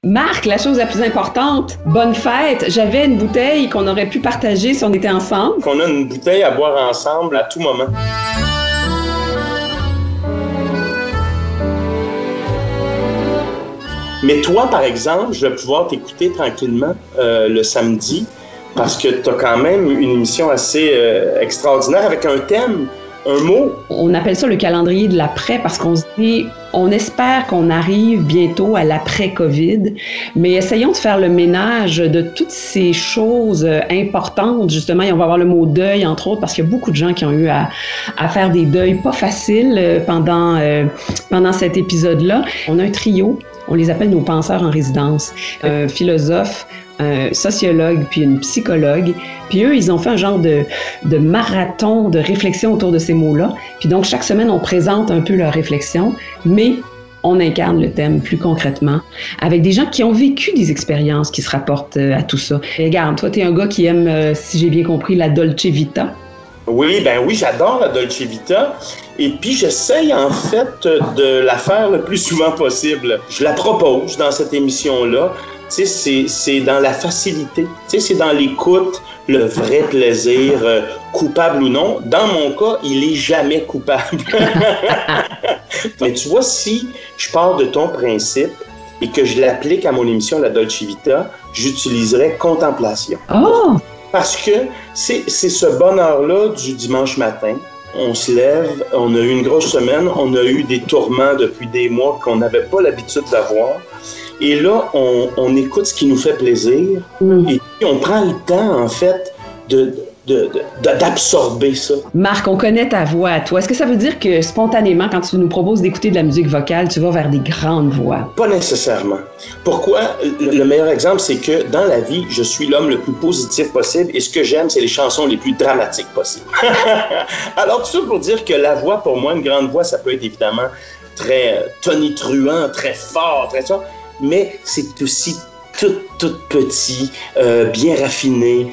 Marc, la chose la plus importante, bonne fête. J'avais une bouteille qu'on aurait pu partager si on était ensemble. Qu'on a une bouteille à boire ensemble à tout moment. Mais toi, par exemple, je vais pouvoir t'écouter tranquillement le samedi parce que tu as quand même une émission assez extraordinaire avec un thème, un mot. On appelle ça le calendrier de l'après parce qu'on se dit, on espère qu'on arrive bientôt à l'après-COVID, mais essayons de faire le ménage de toutes ces choses importantes. Justement, on va avoir le mot deuil, entre autres, parce qu'il y a beaucoup de gens qui ont eu à faire des deuils pas faciles pendant cet épisode-là. On a un trio. On les appelle nos penseurs en résidence. Un philosophe, un sociologue, puis une psychologue. Puis eux, ils ont fait un genre de marathon de réflexion autour de ces mots-là. Puis donc, chaque semaine, on présente un peu leur réflexion, mais on incarne le thème plus concrètement avec des gens qui ont vécu des expériences qui se rapportent à tout ça. Et regarde, toi, t'es un gars qui aime, si j'ai bien compris, la Dolce Vita. Oui, j'adore la Dolce Vita. Et puis, j'essaye en fait de la faire le plus souvent possible. Je la propose dans cette émission-là. Tu sais, c'est dans la facilité. Tu sais, c'est dans l'écoute, le vrai plaisir, coupable ou non. Dans mon cas, il est jamais coupable. Mais tu vois, si je pars de ton principe et que je l'applique à mon émission La Dolce Vita, j'utiliserais contemplation. Oh! Parce que c'est ce bonheur-là du dimanche matin. On se lève, on a eu une grosse semaine, on a eu des tourments depuis des mois qu'on n'avait pas l'habitude d'avoir. Et là, on écoute ce qui nous fait plaisir et puis on prend le temps, en fait, d'absorber ça. Marc, on connaît ta voix à toi. Est-ce que ça veut dire que spontanément, quand tu nous proposes d'écouter de la musique vocale, tu vas vers des grandes voix? Pas nécessairement. Pourquoi? Le meilleur exemple, c'est que dans la vie, je suis l'homme le plus positif possible et ce que j'aime, c'est les chansons les plus dramatiques possibles. Alors, tout ça pour dire que la voix, pour moi, une grande voix, ça peut être évidemment très tonitruant, très fort, très ça, mais c'est aussi tout petit, bien raffiné,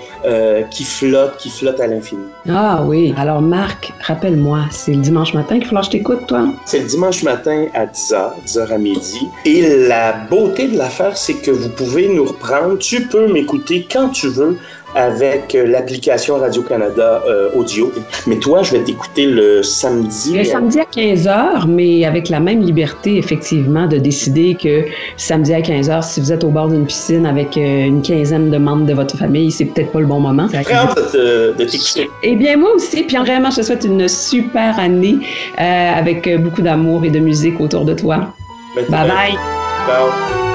qui flotte à l'infini. Ah oui. Alors Marc, rappelle-moi, c'est le dimanche matin qu'il faut que je t'écoute, toi? C'est le dimanche matin à 10h à midi. Et la beauté de l'affaire, c'est que vous pouvez nous reprendre. Tu peux m'écouter quand tu veux avec l'application Radio-Canada audio. Mais toi, je vais t'écouter le samedi. Le samedi à 15h, mais avec la même liberté, effectivement, de décider que samedi à 15h, si vous êtes au bord d'une piscine avec une quinzaine de membres de votre famille, c'est peut-être pas le bon moment. J'ai hâte de t'écouter. Eh bien, moi aussi. Puis vraiment, je te souhaite une super année avec beaucoup d'amour et de musique autour de toi. Bye bye. Ciao.